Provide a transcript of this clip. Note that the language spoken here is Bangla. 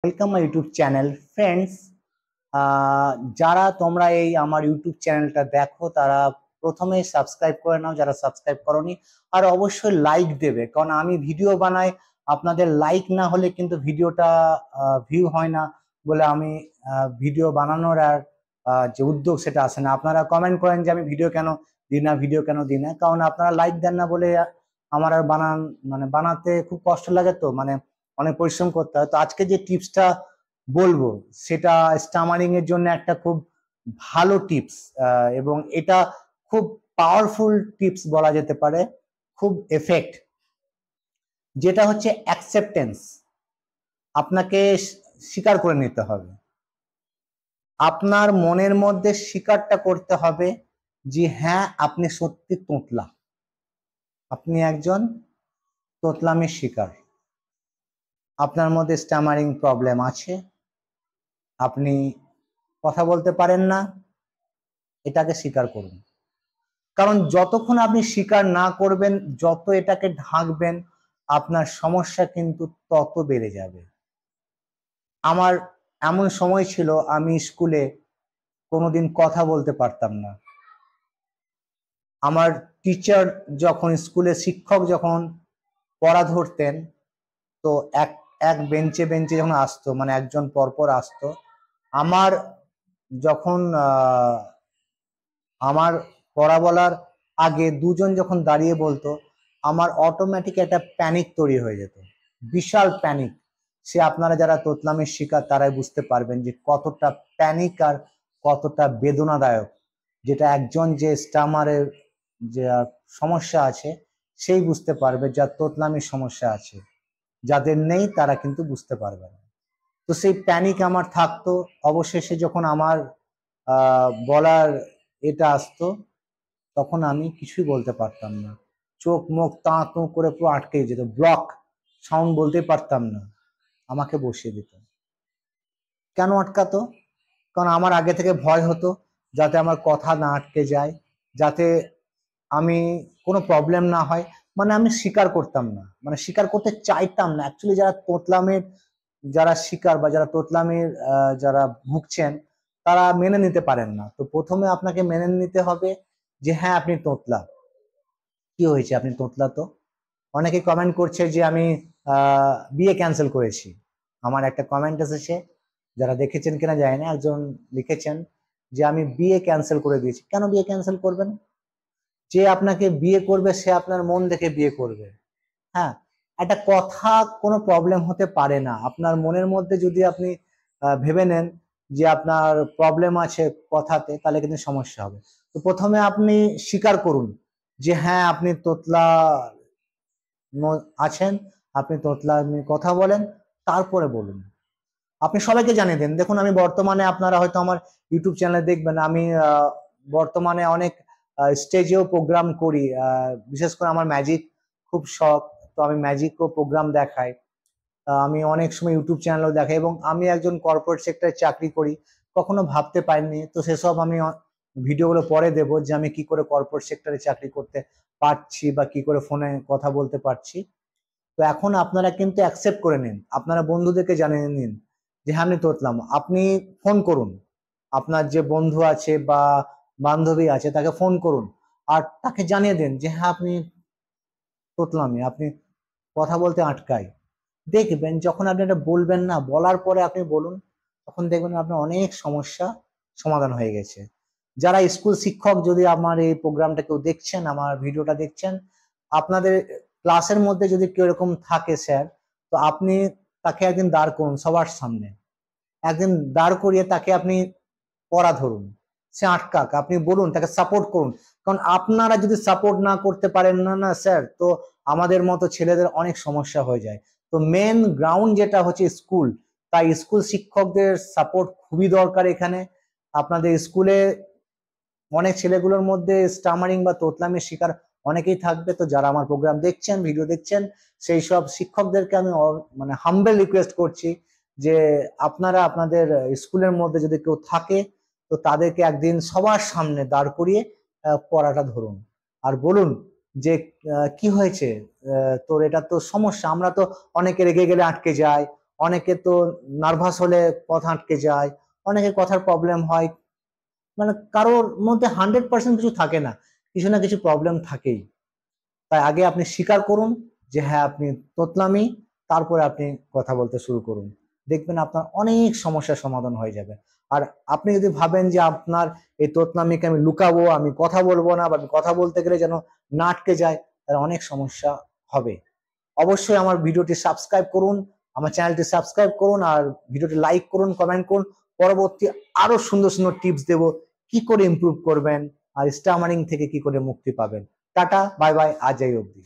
Welcome my YouTube channel friends. যারা তোমরা এই আমার ইউটিউব চ্যানেলটা দেখো তারা প্রথমেই সাবস্ক্রাইব করে নাও, যারা সাবস্ক্রাইব করোনি। আর অবশ্যই লাইক দেবে, কারণ আমি ভিডিও বানাই, আপনাদের লাইক না হলে কিন্তু ভিডিওটা ভিউ হয় না বলে আমি ভিডিও বানানোর আর যে উদ্যোগ সেটা আসে না। আপনারা কমেন্ট করেন যে আমি ভিডিও কেন দিই না, ভিডিও কেন দিই না, কারণ আপনারা লাইক দেন না বলে আমার আর বানাতে খুব কষ্ট লাগে, তো অনেক পরিশ্রম করতে হয়। তো আজকে যে টিপসটা বলবো সেটা স্টামারিং এর জন্য একটা খুব ভালো টিপস, এবং এটা খুব পাওয়ারফুল টিপস বলা যেতে পারে, খুব এফেক্ট, যেটা হচ্ছে অ্যাকসেপ্টেন্স। আপনাকে স্বীকার করে নিতে হবে, আপনার মনের মধ্যে স্বীকারটা করতে হবে যে হ্যাঁ আপনি সত্যি তোতলা, আপনি একজন তোতলামির শিকার, আপনার মধ্যে স্টামারিং প্রবলেম আছে, আপনি কথা বলতে পারেন না, এটাকে স্বীকার করুন। কারণ যতক্ষণ আপনি স্বীকার না করবেন, যত এটাকে ঢাকবেন, আপনার সমস্যা কিন্তু তত বেড়ে যাবে। আমার এমন সময় ছিল আমি স্কুলে কোনোদিন কথা বলতে পারতাম না। আমার টিচার যখন স্কুলে শিক্ষক যখন পড়া ধরতেন, তো এক এক বেঞ্চে বেঞ্চে যখন আসতো, মানে একজন পরপর আসতো, আমার যখন আমার পড়া বলার আগে দুজন যখন দাঁড়িয়ে বলতো, আমার অটোমেটিক একটা প্যানিক তৈরি হয়ে যেত, বিশাল প্যানিক। সে আপনারা যারা তোতলামের শিকার তারাই বুঝতে পারবেন যে কতটা প্যানিক আর কতটা বেদনাদায়ক, যেটা একজন যে স্টামারের যে সমস্যা আছে সেই বুঝতে পারবে, যার তোতলামের সমস্যা আছে। যাদের নেই তারা কিন্তু বুঝতে পারবে না। তো সেই প্যানিক আমার থাকতো। অবশেষে যখন আমার বলার এটা আসতো, তখন আমি কিছুই বলতে পারতাম না, চোখ মুখ তাঁ তুঁ করে পুরো আটকে যেত, ব্লক, সাউন্ড বলতে পারতাম না, আমাকে বসিয়ে দিত। কেন আটকাতো? কারণ আমার আগে থেকে ভয় হতো যাতে আমার কথা না আটকে যায়, যাতে আমি কোনো প্রবলেম না হয়। মানে আমি স্বীকার করতাম না, মানে স্বীকার করতে চাইতাম না। অ্যাকচুয়ালি যারা তোতলামের যারা শিকার বা যারা তোতলামের যারা ভুগছেন, তারা মেনে নিতে পারেন না। তো প্রথমে আপনাকে মেনে নিতে হবে যে হ্যাঁ আপনি তোতলা। কি হয়েছে, আপনি তোতলা তো। অনেকে কমেন্ট করছে যে আমি বিয়ে ক্যান্সেল করেছি। আমার একটা কমেন্ট এসেছে, যারা দেখেছেন কিনা জানি না, একজন লিখেছেন যে আমি বিয়ে ক্যান্সেল করে দিয়েছি। কেন বিয়ে ক্যান্সেল করবেন? যে আপনাকে বিয়ে করবে সে আপনার মন দেখে বিয়ে করবে। হ্যাঁ, একটা কথা কোনো প্রবলেম হতে পারে না। আপনার মনের মধ্যে যদি আপনি ভেবে নেন যে আপনার প্রবলেম আছে কথাতে, তাহলে কিন্তু সমস্যা হবে। তো প্রথমে আপনি স্বীকার করুন যে হ্যাঁ আপনি তোতলা আছেন, আপনি তোতলা কথা বলেন, তারপরে বলুন। আপনি সবাইকে জানিয়ে দেন। দেখুন, আমি বর্তমানে, আপনারা হয়তো আমার ইউটিউব চ্যানেলে দেখবেন, আমি বর্তমানে অনেক স্টেজেও প্রোগ্রাম করি। বিশেষ করে আমার ম্যাজিক খুব শখ, তো আমি ম্যাজিকও প্রোগ্রাম দেখাই। আমি অনেক সময় ইউটিউব চ্যানেলও দেখাই, এবং আমি একজন কর্পোরেট সেক্টরে চাকরি করি। কখনো ভাবতে পারিনি, তো সেসব আমি ভিডিওগুলো পরে দেবো যে আমি কি করে কর্পোরেট সেক্টরে চাকরি করতে পারছি বা কি করে ফোনে কথা বলতে পারছি। তো এখন আপনারা কিন্তু অ্যাকসেপ্ট করে নিন, আপনারা বন্ধুদেরকে জানিয়ে নিন যে হ্যাঁ আমি তোতলাম। আপনি ফোন করুন, আপনার যে বন্ধু আছে বা বান্ধবী আছে তাকে ফোন করুন, আর তাকে জানিয়ে দিন যে হ্যাঁ আপনি তোতলামি, আপনি কথা বলতে আটকায়। দেখবেন যখন আপনি এটা বলবেন না, বলার পরে আপনি বলুন, তখন দেখবেন আপনার অনেক সমস্যা সমাধান হয়ে গেছে। যারা স্কুল শিক্ষক, যদি আমার এই প্রোগ্রামটা কেউ দেখছেন, আমার ভিডিওটা দেখছেন, আপনাদের ক্লাসের মধ্যে যদি কেউ এরকম থাকে স্যার, তো আপনি তাকে একদিন দাঁড় করুন সবার সামনে, একদিন দাঁড় করিয়ে তাকে আপনি পড়া ধরুন, সে আটকাক, আপনি বলুন, তাকে সাপোর্ট করুন। কারণ আপনারা যদি সাপোর্ট না করতে পারেন না না স্যার, তো আমাদের মতো ছেলেদের অনেক সমস্যা হয়ে যায়। তো মেন গ্রাউন্ড যেটা হচ্ছে স্কুল, তাই স্কুল শিক্ষকদের সাপোর্ট খুবই দরকার এখানে। আপনাদের স্কুলে অনেক ছেলেগুলোর মধ্যে স্টামারিং বা তোতলামির শিকার অনেকেই থাকবে। তো যারা আমার প্রোগ্রাম দেখছেন, ভিডিও দেখছেন, সেই সব শিক্ষকদেরকে আমি মানে হাম্বেল রিকোয়েস্ট করছি যে আপনারা আপনাদের স্কুলের মধ্যে যদি কেউ থাকে, তো তাদেরকে একদিন সবার সামনে দাঁড় করিয়ে পড়াটা ধরুন, আর বলুন যে কি হয়েছে, তোর এটা তো সমস্যা। আমরা তো অনেকে রেগে গেলে আটকে যাই, অনেকে তো নার্ভাস হলে কথা আটকে যায়, অনেকে কথার প্রবলেম হয়, মানে কারোর মধ্যে 100% কিছু থাকে না, কিছু না কিছু প্রবলেম থাকেই। তাই আগে আপনি স্বীকার করুন যে হ্যাঁ আপনি তোতলামি, তারপরে আপনি কথা বলতে শুরু করুন, দেখবেন আপনার অনেক সমস্যার সমাধান হয়ে যাবে। আর আপনি যদি ভাবেন যে আপনার এই তোতলামিকে আমি লুকাবো, আমি কথা বলবো না, বা আমি কথা বলতে গেলে যেন না আটকে যায়, তাহলে অনেক সমস্যা হবে। অবশ্যই আমার ভিডিওটি সাবস্ক্রাইব করুন, আমার চ্যানেলটি সাবস্ক্রাইব করুন, আর ভিডিওটি লাইক করুন, কমেন্ট করুন। পরবর্তী আরো সুন্দর সুন্দর টিপস দেব, কি করে ইমপ্রুভ করবেন আর স্টামারিং থেকে কি করে মুক্তি পাবেন। টাটা, বাই বাই, আজ এই অবধি।